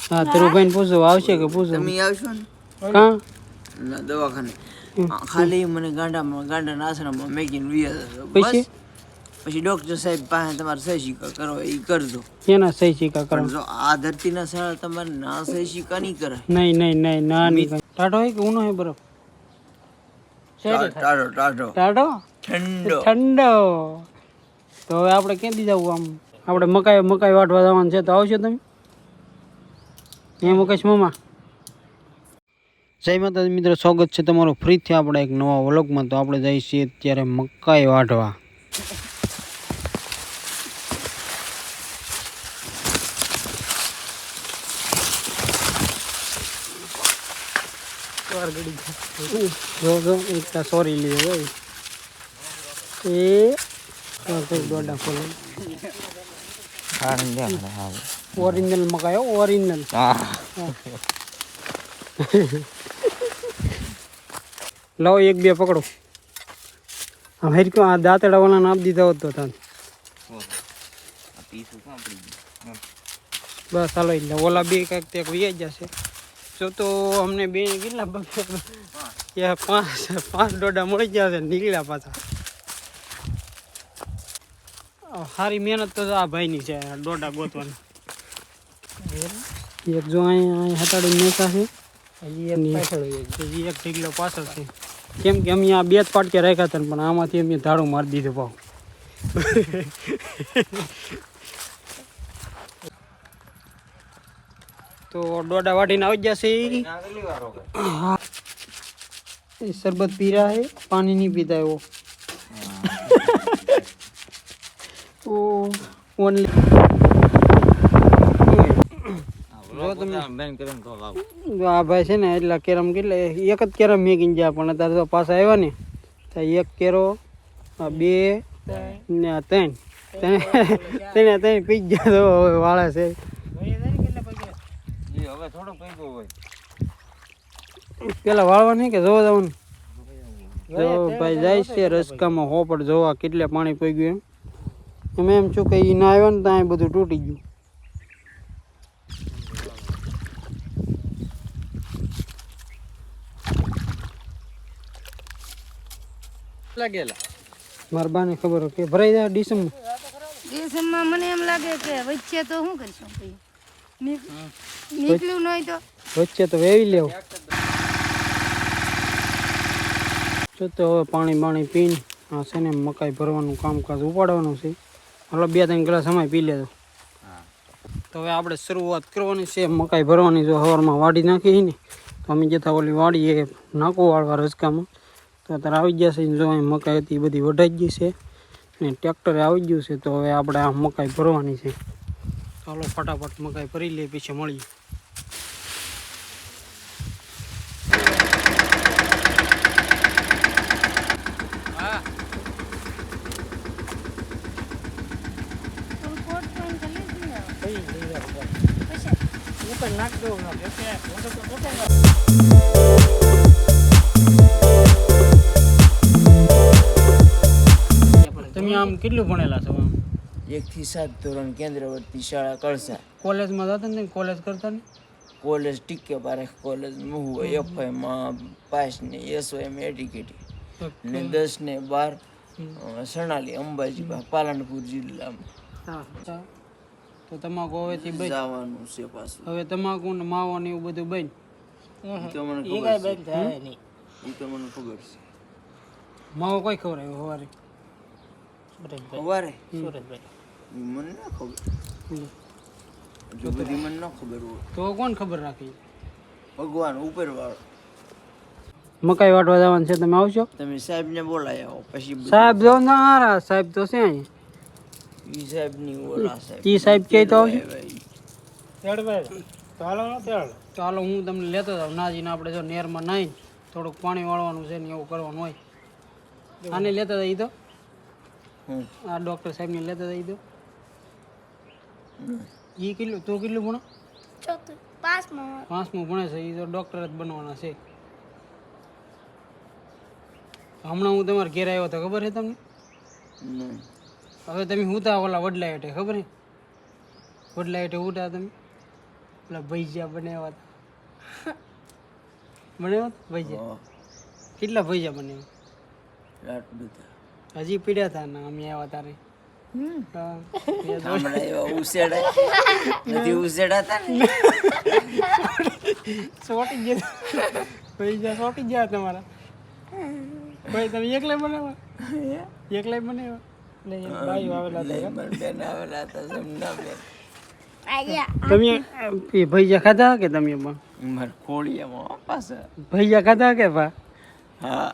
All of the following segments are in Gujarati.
હા ધ્રુવભાઈ ને પૂછો આવશે કે પૂછો તમે આવશો ને હા દવાખાને ખાલી મને ગાંડા આશ્રમમાં મેકીને વ્યા પછી પછી ડોક્ટર સાહેબ પાસે તમારે સહી સિક્કા કરવા એ કરજો એના સહી સિક્કા પણ કરો જો આ ધરતીના સારા તમારે ના સહી સિક્કા નહીં કરાય. નહીં ના નહીં ટાઢો હે કે ઊનો હે બરફ ટાઢો ટાઢો ટાઢો ઠંડો ઠંડો. તો હવે આપણે ક્યાંથી જવું આમ આપણે મકાઈ વાટવા જવાનું છે તો આવશો તમે એ મુકેશ મામા. જય માતાજી મિત્રો, સ્વાગત છે તમારું ફરીથી આપણે એક નવા વ્લોગમાં. તો આપણે જઈએ છીએ અત્યારે મકાઈ વાઢવા. જો એક સોરી લીધો ભાઈ એ દોડા ખોલે ઓરિજિનલ મકાઈ ઓરિજિનલ. લાવો એક બે પકડો. આમ હેરી આ દાંતડા વાળાને આપી દીધા હોત તો તાન બસ ચાલો એટલે ઓલા બે કાંઈક ત્યાં વ્યાજ જશે. જો તો અમને બે કેટલા પાંચ દોડા મળી ગયા છે નીકળ્યા પાછા. સારી મહેનત તો આ ભાઈની છે દોડા ગોતવાની. એક જો અહીંયા હટાડી નેતા છે એક ઢીકલો પાછળ છે. કેમ કે અમે આ બે જ પાટકે રાખ્યા હતા પણ આમાંથી અમે ધાડું મારી દીધું ભાવ. તો દોડા વાટીને આવી જશે. શરબત પી રહ્યા है, पानी नहीं पीता है वो. ओनली આ ભાઈ છે ને એટલા કેરમ કેટલા એક જ કેરમ મેકીને જાય પણ અત્યારે તો પાછા આવ્યા ને તો એક કેરો બે ને ત્રણ પી ગયા તો વાળા છે. પેલા વાળવા નહીં કે જોવા જવાનું. જો ભાઈ જાય છે રસકામાં હોપડ જોવા કેટલે પાણી પી ગયું એમ એમ છું કે એ ના આવ્યો ને ત્યાં બધું તૂટી ગયું. લાગેલા મારા બાને ખબર કે ભરાઈ જાય ડીસમમાં મને એમ લાગે કે વચ્ચે તો શું કરીશું નીકળ્યું નહીં તો વચ્ચે તો વેવી લેવું. જો તો હવે પાણી પીને આ છે ને મકાઈ ભરવાનું કામકાજ ઉપાડવાનું છે. હાલો 2-3 ગ્લાસ સમય પી લેજો. તો હવે આપણે શરૂઆત કરવાની છે મકાઈ ભરવાની. જો સવારમાં વાડી નાખી ને તો અમે જતા ઓલી વાડી એ નાખું વાળવા રસકામાં તો અત્યારે આવી જશે. જો અહીં મકાઈ હતી બધી વઢાઈ ગઈ છે ને ટ્રેક્ટરે આવી ગયું છે. તો હવે આપણે આ મકાઈ ભરવાની છે. ચાલો ફટાફટ મકાઈ ભરી લઈએ પછી મળીએ. તમે આમ કેટલું ભણેલા છો? 1 થી 7 ધોરણ કેન્દ્રવર્તી શાળા કળસા. કોલેજમાં જતા ને કોલેજ કરતા ને કોલેજ ટીકે પારે કોલેજ મહુ એફઆઈ માં પાસ ને એસવાય માં એટીકેટી ને 10 ને 12 સણાલી અંબાજી પાલનપુર જિલ્લામાં. તો તમાકુ હવેથી બઈ જવાનું છે પાછું. હવે તમાકુ ને માવો ને એવું બધું બઈ તો મને ખબર છે. એ તો મને ખબર છે. માવો કોઈ ખવડાવ્યો સવારે સુરતભાઈ મને ના ખબર. જો બધી મને ના ખબર હોય તો કોણ ખબર રાખી? ભગવાન ઉપર વાળો. મકાઈ વાટવા જવાનું છે, તમે આવશો? તમે સાહેબ ને બોલાય આવો પછી. સાહેબ જો ના સાહેબ તો છે અહીં. ઈ સાહેબ ની ઓલા સાહેબ ઈ સાહેબ કે તો આવશે. ચાલો હું તમને લેતો જાઉં. નાજીને આપણે જો નેરમાં નાઈ થોડુંક પાણી વાળવાનું છે ને એવું કરવાનું હોય. આને લેતા જઈ તો આ ડોક્ટર સાહેબ ને લેતા જઈ તો. ઈ કેટલું તું કેટલું ભણો? 5મું ભણે છે. એ તો ડોક્ટર જ બનવાના છે. હમણાં હું તમારે ઘેર આવ્યો તો ખબર છે તમને? હવે તમે હુતા ઓલા વડલા હેઠે ખબર છે? વડલા હેઠે ઉઠા તમે પેલા ભજીયા બનાવ્યા હતા બનાવ્યા ભજીયા કેટલા ભજીયા બનાવ્યા રાત બધા હજી પીડ્યા હતા ને અમે આવ્યા તારે હા. હમણાં એવા ઉસેડા નથી ઉસેડાતા ને સોટી ગયા ભજીયા સોટી ગયા તમારા ભાઈ તમે એકલા બનાવ્યા એકલા બનાવ્યા નહીં ભાઈ આવેલા હતા મારા બેન આવેલા હતા જમના બેન તમે એ ભજીયા ખાધા કે તમે પણ મારા ખોળિયામાં પાછા ભજીયા ખાધા કે ભા હા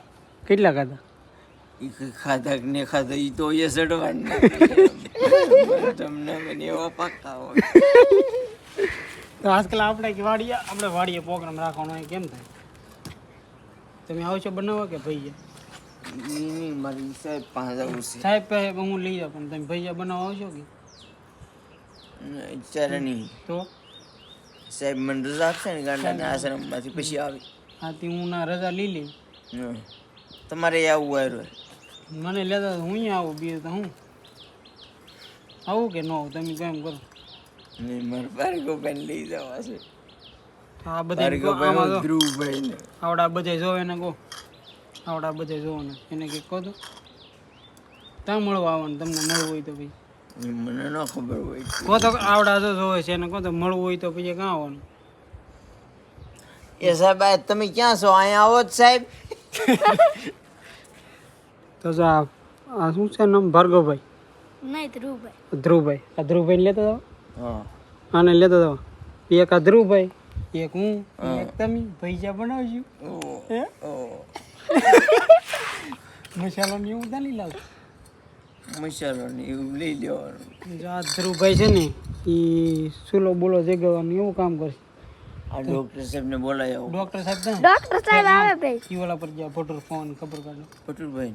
કેટલા ખાધા ઈ કઈ ખાધા કે ને ખાધા ઈ તો એ સડવાનું જમના બેન એવા પાકા હોય તો આજકાલ આપણે વાડીએ પ્રોગ્રામ રાખવાનો હોય કેમ થાય તમે આવશો બનાવો કે ભજીયા ઈ મારી સાહેબ પાંચ આવું છે સાહેબ પહે હું લઈ જાઉં પણ તમે ભજીયા બનાવવા આવશો કે ચારે નહીં તો સાહેબ મને રજા આપશે ને ગાંડાના આશ્રમમાંથી પછી આવી આથી હું ના રજા લઈ લઈ હમ. તમારે આવવું આવ્યું મને લેતા હું અહીંયા આવું બીજું તો હું આવું કે ન આવું તમે કેમ કરો નહીં મારે ભાર્ગવભાઈ લઈ જવા છે આ બધા ભાર્ગવભાઈ ધ્રુવભાઈ ને આવડા બધા જોવે ને કહો આવડા બધા જોવો ને એને કંઈક કહો તો ત્યાં મળવા આવવાનું તમને મળવું હોય તો પછી મને ન ખબર હોય કહો તો આવડા જો જોવે છે એને કહો તો મળવું હોય તો પછી ક્યાં આવવાનું એ સાહેબ આ તમે ક્યાં છો અહીંયા આવો જ સાહેબ તો જો આ શું છે નામ ભાર્ગવભાઈ નહીં ધ્રુવભાઈ ધ્રુવભાઈ આ ધ્રુવભાઈને લેતા જાઓ હા આને લેતા જાઓ એક આ ધ્રુવભાઈ એક હું એક તમે ભજીયા બનાવજો હે મસાલો ને એવું ચાલી લાવજો મસાલો ને એવું લઈ લેવાનું જો આ ધ્રુવભાઈ છે ને એ સુલો બોલો જગાવવાનું એવું કામ કરશે આ ડોક્ટર સાહેબને બોલાય આવો ડોક્ટર સાહેબ ને ડોક્ટર સાહેબ આવે ભાઈ ઈ ઓલા પર ગયા ફોટો ફોન ખબર કાઢો પટુલભાઈ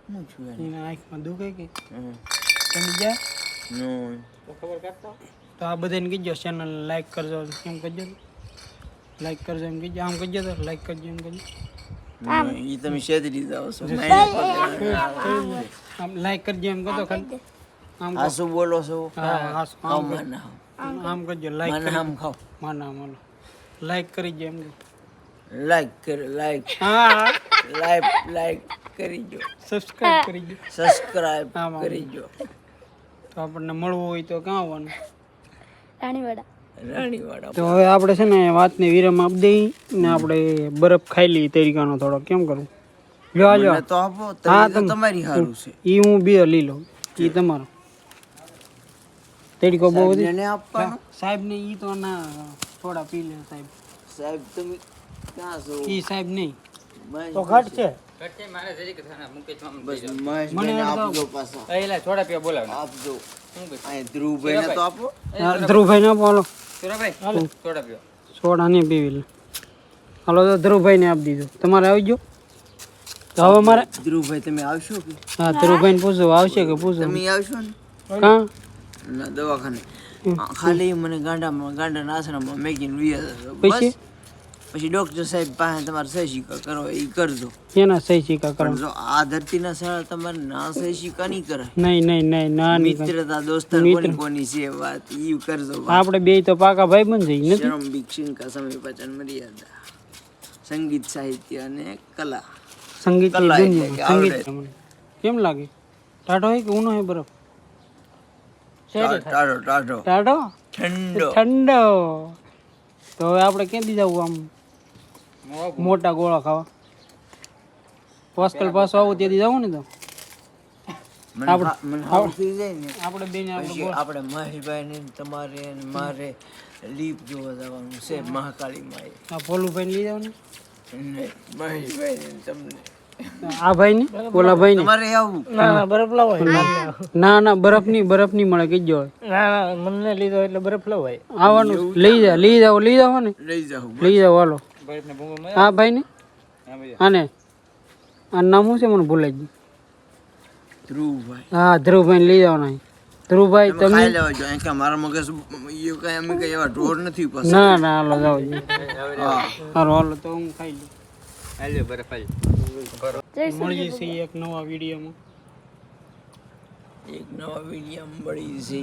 હું છું એને એના આંખમાં દુખે કે હમ. તમે ગયા નો તો આ બધાને કીજો ચેનલ લાઈક કરજો એમ કરજો લાઈક કરજો એમ કીજો આમ કરજો તો લાઈક કરજો એમ કરજો ઈ તમે શેતરી જાઓ છો આમ લાઈક કરજો એમ કહો ખાલી આમ આ શું બોલો છો હા હા ખાઓ માના આમ કરજો લાઈક માના આમ ખાઓ માના માનો લાઈક કરી જો એમ કહો. લાઈક કર લાઈક હા લાઈક કરી જો સબસ્ક્રાઇબ કરી દો સબસ્ક્રાઇબ આમ, આમ. કરી જો તો આપણને મળવું હોય તો ક્યાં આવવાનું રાણીવાડા રાણીવાડા તો હવે આપણે છે ને વાતને વિરામ આપી દઈ ને આપણે બરફ ખાઈ લઈએ તરીકાનો થોડો કેમ કરવું લ્યો આ લ્યો મને તો આપો હા, તો તમારી હારું છે ઈ હું બે લઈ લઉં ઈ તમારો તરીકો બહુ બધી એને આપવાનો સાહેબ ને ઈ તો ના થોડા પી લે સાહેબ સાહેબ તમે ક્યાં છો ઈ સાહેબ નહીં મહેશ તો ઘટ છે બસ મહેશભાઈને આપજો પાછા આપજો અહીં ધ્રુવભાઈને તો આપો ધ્રુવભાઈ ને આપો હાલો સોડા નહીં પીવી લે હાલો તો ધ્રુવભાઈ ને આપી દીધું તમારે આવી ગયો તો હવે મારે ધ્રુવભાઈ તમે આવશો કે હા ધ્રુવભાઈ ને પૂછો આવશે કે પૂછો તમે આવશો ને હા ના દવાખાને ખાલી મને ગાંડાના આશ્રમમાં મેકીને વિયા પછી પછી ડોક્ટર સાહેબ પાસે તમારે સહી સિક્કા કરો એ કરજો એના સહી સિક્કા પણ કરો જો આ ધરતીના સારા તમારે ના સહી સિક્કા નહીં કરાય નહીં નહીં નહીં ના નહીં મિત્રતા દોસ્તાર કોની કોની છે વાત ઈ કરજો આપણે બે તો પાકા ભાઈ બન જઈ નથી શરમ ભિક્ષિન કા સમય પચન મર્યાદા સંગીત સાહિત્ય અને કલા સંગીત કલા એટલે કે આવડે. સંગીત કેમ લાગે ટાઢો હોય કે ઊનો હોય બરફ ટાઢો ટાઢો ટાઢો ઠંડો ઠંડો તો હવે આપણે ક્યાંથી જવું આમ મોટા ગોળા ખાવા હોસ્ટેલ પાછું આવું ત્યાંથી જવું ને તો મને હાવ થઈ જાય ને આપણે બેને આપણે પછી આપણે મહેશભાઈ ને તમારે ને મારે લીપ જોવા જવાનું છે મહાકાળી માં આ ભોલુભાઈ લઈ જવાનું મહેશભાઈ ને તમને આ ભાઈ ને ઓલા ભાઈ ને તમારે આવું ના ના બરફ નહીં મળે કીજો મને લીધો એટલે બરફ લવાય આવવાનું લઈ જાવ ને લઈ જાઉં લઈ જાવ હાલો હા ભાઈ ને આને આ નામ શું છે મને ભૂલાઈ ગયું ધ્રુવભાઈ હા ધ્રુવભાઈ લઈ જાવ નહીં ધ્રુવભાઈ તમે ખાઈ લેવા જો કે મારા મગજ એ કઈ અમે કઈ એવા ઢોર નથી પાછા ના ના હાલો જાવ હા હાલો હાલો તો હું ખાઈ લઉં મળીએ છીએ એક નવા વિડીયોમાં એક નવા વિડીયો મળી છે